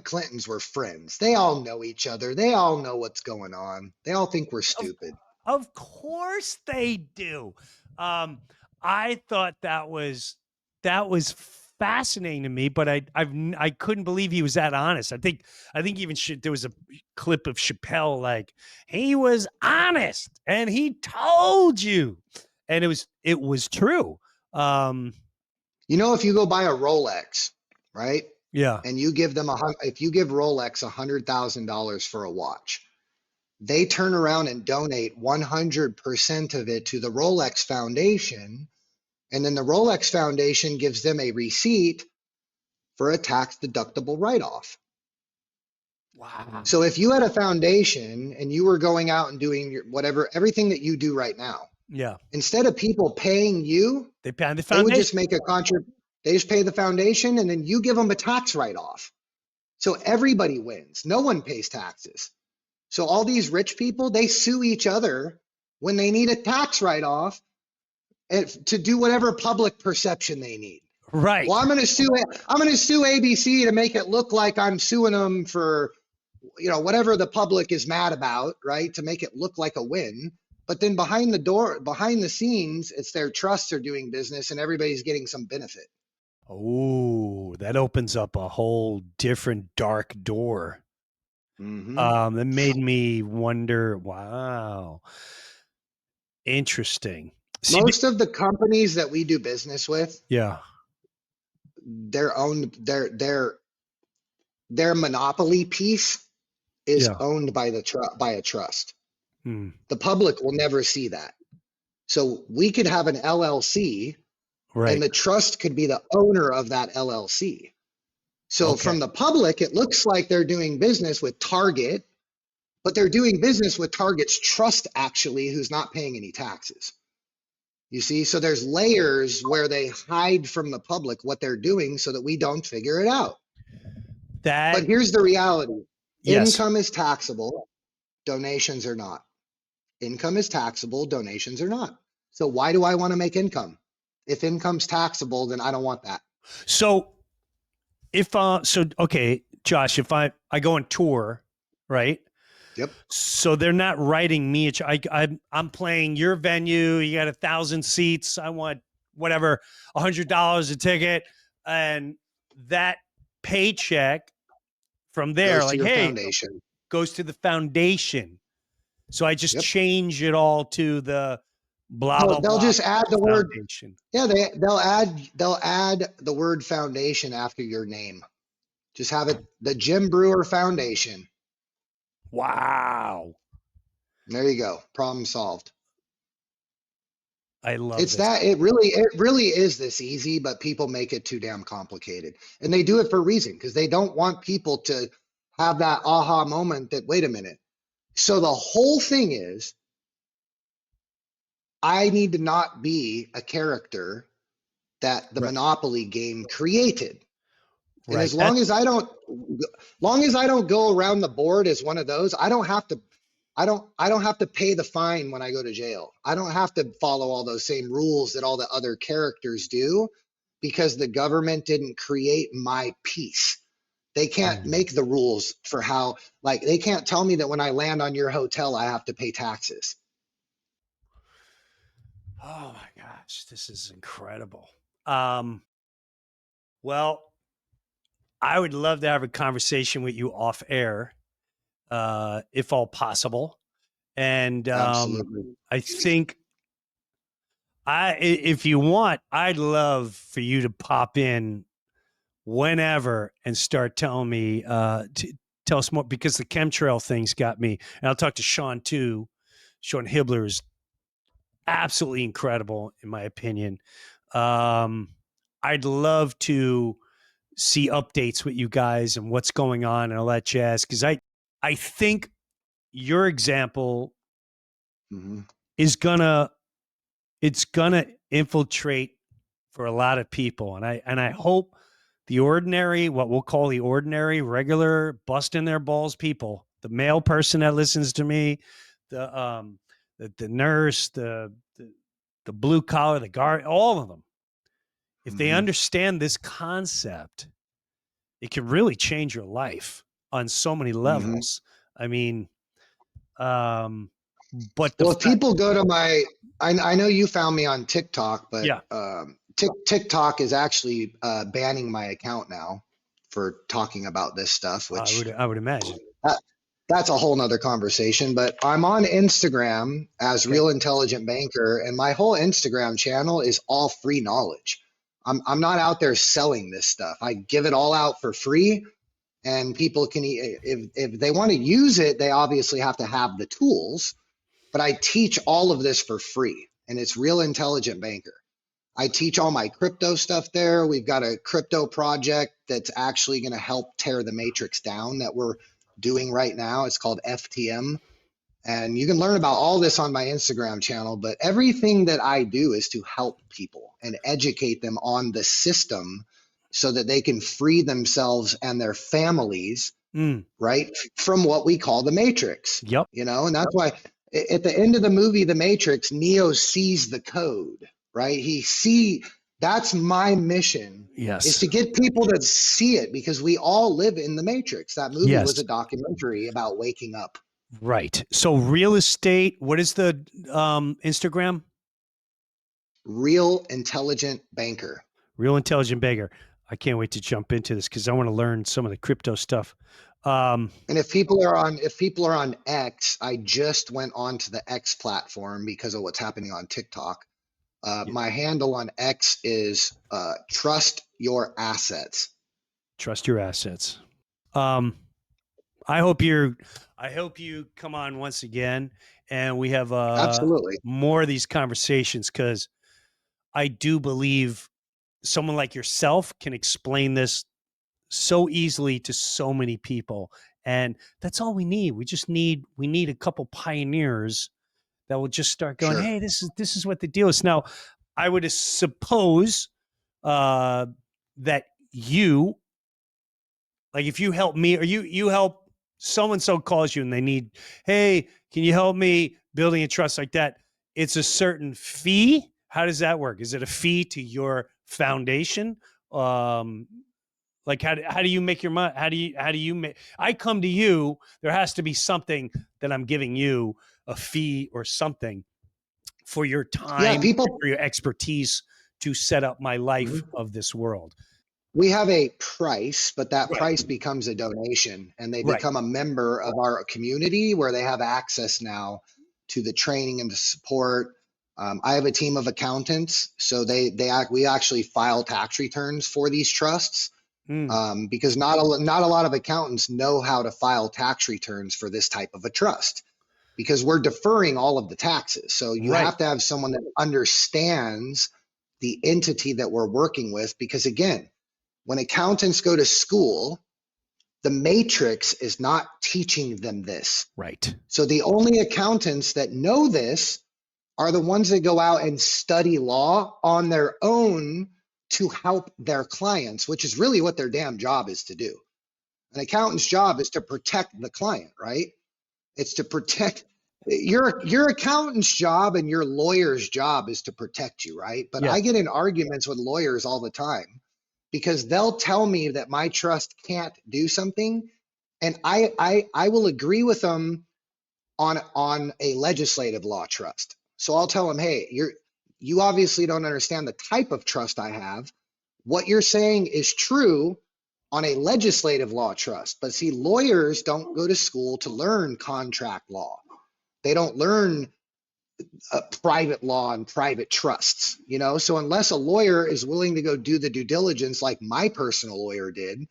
Clintons were friends. They all know each other. They all know what's going on. They all think we're stupid. Of course they do. I thought that was fascinating to me, but I couldn't believe he was that honest. I think even there was a clip of Chappelle, like he was honest and he told you, and it was true. You know, if you go buy a Rolex, right? Yeah. And you give them if you give Rolex $100,000 for a watch, they turn around and donate 100% of it to the Rolex Foundation. And then the Rolex Foundation gives them a receipt for a tax deductible write-off. Wow. So if you had a foundation and you were going out and doing everything that you do right now, yeah, instead of people paying you, they pay the foundation. They would just make they just pay the foundation, and then you give them a tax write-off. So everybody wins. No one pays taxes. So all these rich people, they sue each other when they need a tax write-off to do whatever public perception they need. Right. Well, I'm going to sue ABC to make it look like I'm suing them for, whatever the public is mad about, right? To make it look like a win. But then behind the scenes, it's their trusts are doing business and everybody's getting some benefit. Oh, that opens up a whole different dark door. Mm-hmm. That made me wonder, wow. Interesting. See, Most of the companies that we do business with, yeah. their own their monopoly piece is Yeah. owned by by a trust. Hmm. The public will never see that. So we could have an LLC Right. and the trust could be the owner of that LLC. So Okay. from the public, it looks like they're doing business with Target, but they're doing business with Target's trust actually, who's not paying any taxes. You see, so there's layers where they hide from the public what they're doing so that we don't figure it out. That, But here's the reality. yes. Income is taxable, donations are not. Income is taxable, donations are not. So why do I want to make income? If income's taxable, then I don't want that. So okay, Josh, if I go on tour, right? Yep. So they're not writing me. I'm playing your venue. You got 1,000 seats. I want whatever, $100 a ticket, and that paycheck from there, Goes to like, your hey, foundation. goes to the foundation. So I just Yep. change it all to the blah No, blah they'll blah just add the word. foundation. Yeah, they'll add the word foundation after your name. Just have it the Jim Brewer Foundation. Wow, There you go. Problem solved. I love It's this. that it really is this easy, but people make it too damn complicated. And they do it for a reason, because they don't want people to have that aha moment that, wait a minute. So the whole thing is, I need to not be a character that the Right. Monopoly game created. And Right. as long as I don't go around the board as one of those, I don't have to pay the fine when I go to jail. I don't have to follow all those same rules that all the other characters do, because the government didn't create my piece. They can't make the rules for how, like, they can't tell me that when I land on your hotel, I have to pay taxes. Oh my gosh, this is incredible. Well, I would love to have a conversation with you off air, if all possible. And Absolutely. I think if you want, I'd love for you to pop in whenever and start telling me, tell us more, because the chemtrail thing's got me. And I'll talk to Sean too. Sean Hibbler is absolutely incredible, in my opinion. I'd love to see updates with you guys and what's going on and all that jazz, because I think your example Mhm. is gonna infiltrate for a lot of people, and I hope the ordinary, what we'll call the ordinary, regular, busting their balls people, the male person that listens to me, the nurse, the blue collar, the guard, all of them, if they Mhm. understand this concept, it can really change your life on so many levels. I mean, but Well, if people go to I know you found me on TikTok, but yeah, TikTok is actually banning my account now for talking about this stuff, which I would imagine. that, that's a whole nother conversation. But I'm on Instagram as Okay. Real Intelligent Banker, and my whole Instagram channel is all free knowledge. I'm not out there selling this stuff. I give it all out for free, and people can, if they want to use it, they obviously have to have the tools. But I teach all of this for free, and it's Real Intelligent Banker. I teach all my crypto stuff there. We've got a crypto project that's actually going to help tear the matrix down that we're doing right now. It's called FTM. And you can learn about all this on my Instagram channel, but everything that I do is to help people and educate them on the system so that they can free themselves and their families, right, from what we call the matrix. Yep. And that's why at the end of the movie, The Matrix, Neo sees the code, right? That's my mission, Yes. is to get people to see it, because we all live in the Matrix. That movie was a documentary about waking up. Right. So real estate, what is the Instagram? Real intelligent banker. Real Intelligent Beggar. I can't wait to jump into this because I want to learn some of the crypto stuff. Um, And if people are on X, I just went onto the X platform because of what's happening on TikTok. My handle on X is trust your assets. Trust your assets. I hope you come on once again and we have Absolutely. more of these conversations, because I do believe someone like yourself can explain this so easily to so many people. And that's all we need. We need a couple pioneers that will just start going, Sure. hey, this is what the deal is. Now, I would suppose that you, like, if you help me or you help so and so calls you and they need, hey, can you help me building a trust like that? It's a certain fee. How does that work? Is it a fee to your foundation? Like how do you make your money? How do you make? I come to you. There has to be something that I'm giving you, a fee or something, for your Yeah, time, people. for your expertise to set up my life Mhm. of this world. We have a price, but that Right. price becomes a donation, and they Right. become a member of our community where they have access now to the training and the support. I have a team of accountants, so we actually file tax returns for these trusts, Mm, because not a lot of accountants know how to file tax returns for this type of a trust, because we're deferring all of the taxes. So you right. have to have someone that understands the entity that we're working with, because again, when accountants go to school, the matrix is not teaching them this. Right. So the only accountants that know this are the ones that go out and study law on their own to help their clients, which is really what their damn job is to do. An accountant's job is to protect the client, right? It's to protect your accountant's job, and your lawyer's job is to protect you, right? But Yeah. I get in arguments with lawyers all the time because they'll tell me that my trust can't do something, and I will agree with them on a legislative law trust. So I'll tell them, hey, you obviously don't understand the type of trust I have. What you're saying is true on a legislative law trust. But see, lawyers don't go to school to learn contract law. They don't learn private law and private trusts, you know? So unless a lawyer is willing to go do the due diligence like my personal lawyer did,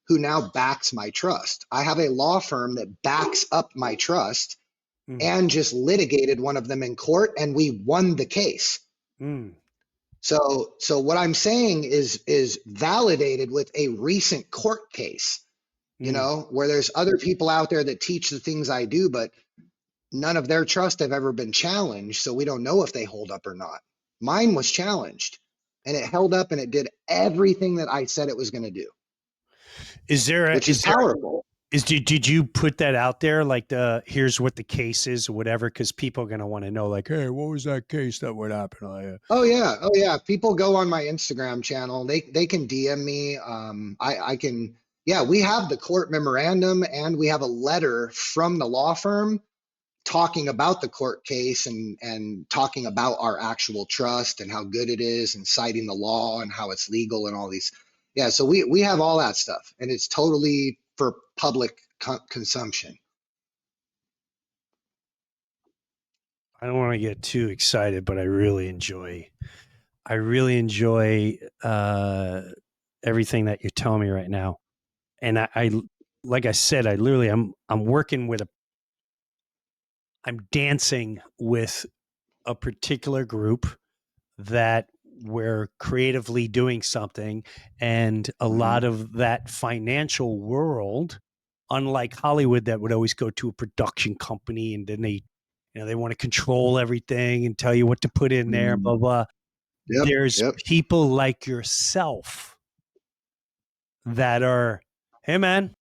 who now backs my trust. I have a law firm that backs up my trust Mm, and just litigated one of them in court, and we won the case. mm, So what I'm saying is validated with a recent court case, you mm. know, where there's other people out there that teach the things I do, but none of their trust have ever been challenged, so we don't know if they hold up or not. Mine was challenged, and it held up, and it did everything that I said it was going to do, Is there a, which is powerful. did you put that out there, like, here's what the case is or whatever, because people are going to want to know, like, hey, what was that case that would happen? Oh yeah, oh yeah. People go on my Instagram channel. They can DM me. I can. Yeah, we have the court memorandum, and we have a letter from the law firm talking about the court case, and talking about our actual trust and how good it is, and citing the law and how it's legal and all these. Yeah, so we have all that stuff, and it's totally for public consumption. I don't want to get too excited, but I really enjoy everything that you're telling me right now. And I like I said, I'm working with I'm dancing with a particular group that we're creatively doing something, and a Mhm. lot of that financial world, unlike Hollywood that would always go to a production company and then they want to control everything and tell you what to put in there, Mhm. blah blah. Yep, There's yep. people like yourself that are, hey man,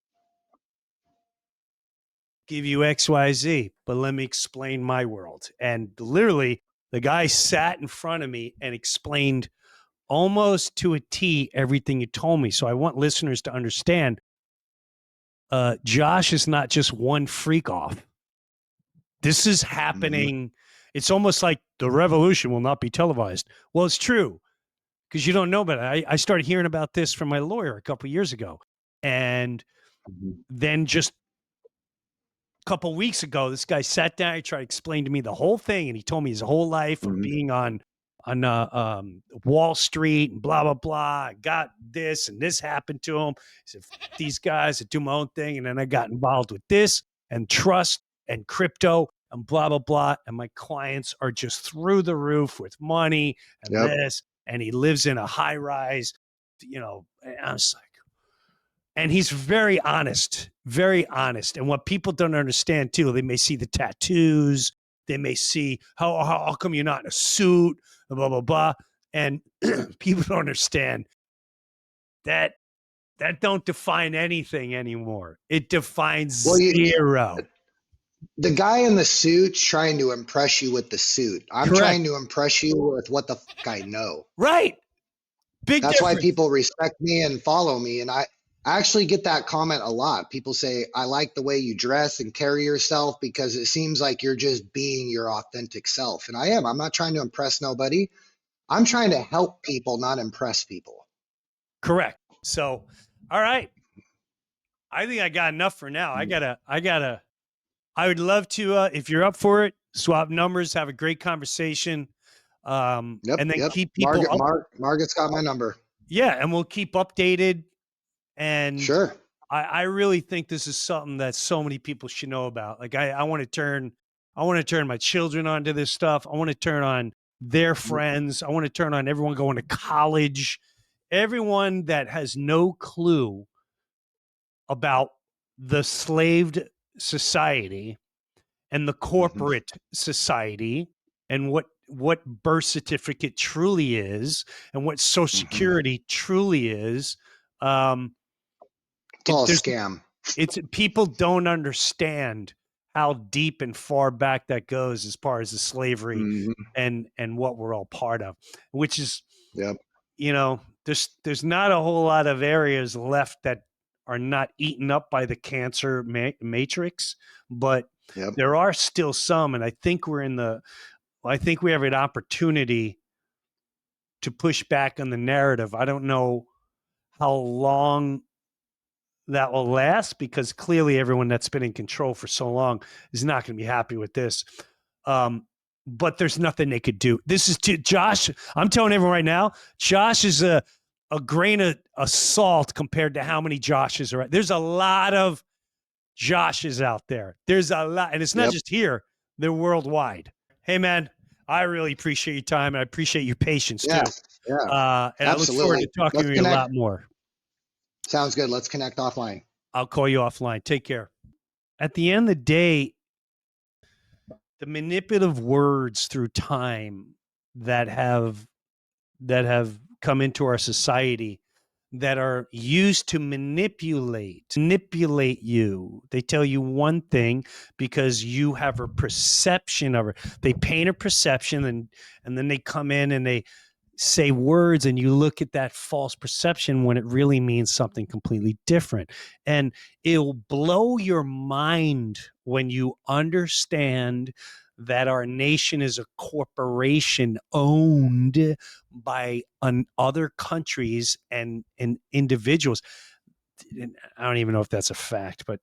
give you XYZ, but let me explain my world. And literally, the guy sat in front of me and explained almost to a T everything you told me. So I want listeners to understand Josh is not just one freak off. This is happening. It's almost like the revolution will not be televised. Well, it's true because you don't know about it. I started hearing about this from my lawyer a couple of years ago. And then just a couple of weeks ago, this guy sat down, he tried to explain to me the whole thing. And he told me his whole life of being on Wall Street and blah, blah, blah. I got this and this happened to him. He said, these guys, I do my own thing. And then I got involved with this and trust and crypto and blah, blah, blah. And my clients are just through the roof with money and this. And he lives in a high rise, and I was like, and he's very honest, very honest. And what people don't understand too, they may see the tattoos, they may see how come you're not in a suit, blah, blah, blah. And people don't understand that don't define anything anymore. It defines zero. The guy in the suit's trying to impress you with the suit. I'm trying to impress you with what the fuck I know. Right. That's why people respect me and follow me. And I actually get that comment a lot. People say, I like the way you dress and carry yourself because it seems like you're just being your authentic self. And I am. I'm not trying to impress nobody. I'm trying to help people, not impress people. Correct. So, all right. I think I got enough for now. I would love to, if you're up for it, swap numbers, have a great conversation. And then keep people Margaret's got my number. Yeah. And we'll keep updated. And sure. I really think this is something that so many people should know about. Like I want to turn my children onto this stuff. I want to turn on their friends. I want to turn on everyone going to college, everyone that has no clue about the slaved society and the corporate society and what birth certificate truly is and what Social Security truly is. It's all a scam. People don't understand how deep and far back that goes as far as the slavery and what we're all part of, which is, there's not a whole lot of areas left that are not eaten up by the cancer matrix, but there are still some. And I think we have an opportunity to push back on the narrative. I don't know how long that will last because clearly everyone that's been in control for so long is not going to be happy with this. But there's nothing they could do. This is Josh. I'm telling everyone right now, Josh is a grain of salt compared to how many Joshes are. There's a lot of Joshes out there. There's a lot, and it's not just here, they're worldwide. Hey man, I really appreciate your time and I appreciate your patience too. Yeah. And absolutely. I look forward to talking to you a lot more. Sounds good. Let's connect offline. I'll call you offline. Take care. At the end of the day, the manipulative words through time that have come into our society that are used to manipulate you. They tell you one thing because you have a perception of it. They paint a perception and then they come in and they say words and you look at that false perception when it really means something completely different. And it'll blow your mind when you understand that our nation is a corporation owned by other countries and individuals. I don't even know if that's a fact, but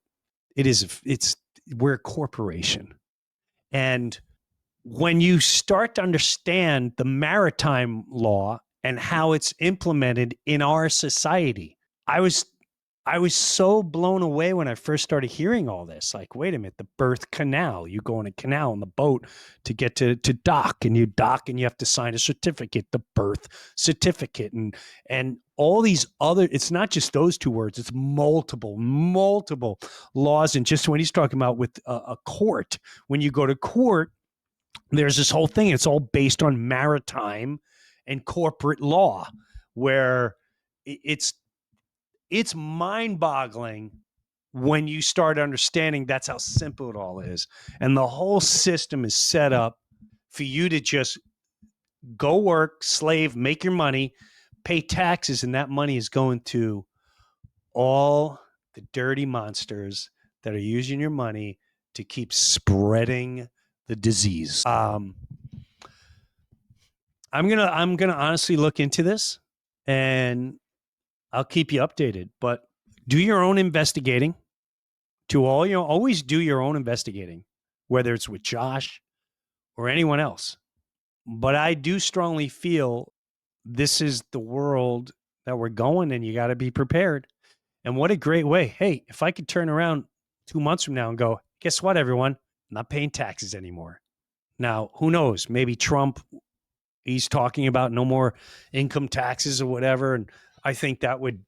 we're a corporation. And when you start to understand the maritime law and how it's implemented in our society, I was so blown away when I first started hearing all this. Like, wait a minute, the berth canal, you go in a canal on the boat to get to dock, and you dock and you have to sign a certificate, the berth certificate, and all these other, it's not just those two words, it's multiple laws. And just when he's talking about with a court, when you go to court, there's this whole thing. It's all based on maritime and corporate law, where it's mind-boggling when you start understanding that's how simple it all is. And the whole system is set up for you to just go work, slave, make your money, pay taxes, and that money is going to all the dirty monsters that are using your money to keep spreading the disease. I'm gonna honestly look into this, and I'll keep you updated. But do your own investigating. Always do your own investigating, whether it's with Josh or anyone else. But I do strongly feel this is the world that we're going, and you got to be prepared. And what a great way. Hey, if I could turn around 2 months from now and go, guess what, everyone? I'm not paying taxes anymore. Now, who knows? Maybe Trump, he's talking about no more income taxes or whatever. And I think that would,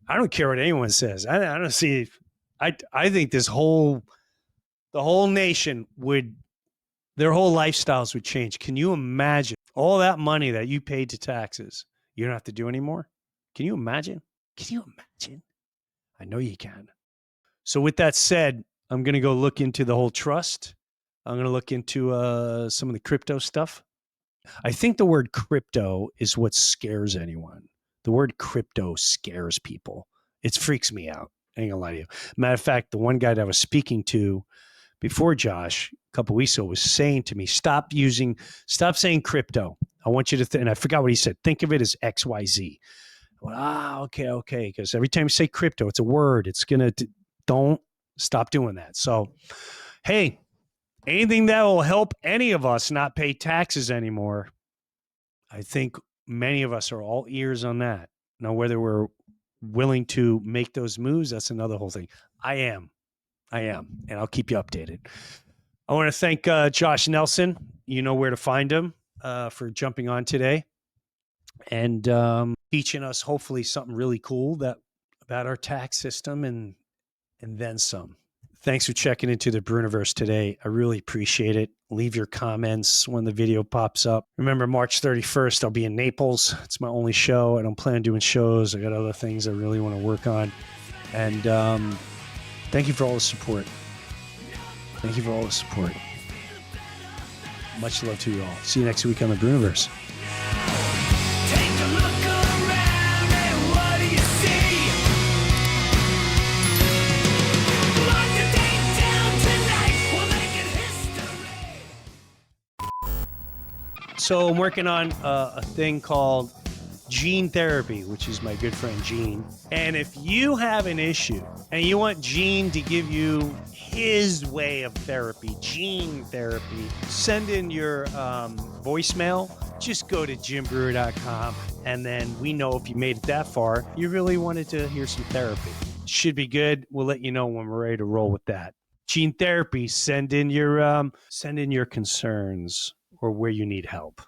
I don't care what anyone says. I don't see, I think the whole nation would, their whole lifestyles would change. Can you imagine all that money that you paid to taxes? You don't have to do anymore. Can you imagine? Can you imagine? I know you can. So with that said, I'm going to go look into the whole trust. I'm going to look into some of the crypto stuff. I think the word crypto is what scares anyone. The word crypto scares people. It freaks me out. I ain't gonna lie to you. Matter of fact, the one guy that I was speaking to before Josh a couple of weeks ago was saying to me, stop saying crypto. I want you to and I forgot what he said. Think of it as XYZ. I went, okay. Because every time you say crypto, it's a word. It's don't stop doing that. So, hey, anything that will help any of us not pay taxes anymore, I think many of us are all ears on that. Now, whether we're willing to make those moves, that's another whole thing. I am, and I'll keep you updated. I want to thank Josh Nelson. You know where to find him for jumping on today and teaching us hopefully something really cool about our tax system and then some. Thanks for checking into the Breuniverse today. I really appreciate it. Leave your comments when the video pops up. Remember, March 31st, I'll be in Naples. It's my only show. I don't plan on doing shows. I got other things I really want to work on. And thank you for all the support. Much love to you all. See you next week on the Breuniverse. So I'm working on a thing called gene therapy, which is my good friend Gene. And if you have an issue and you want Gene to give you his way of therapy, gene therapy, send in your voicemail. Just go to jimbreuer.com, and then we know if you made it that far, you really wanted to hear some therapy. Should be good. We'll let you know when we're ready to roll with that. Gene therapy. Send in your concerns or where you need help.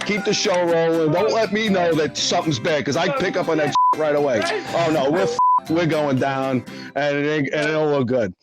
Keep the show rolling. Don't let me know that something's bad, because I pick up on that right away. Oh no, we're going down, and it'll look good.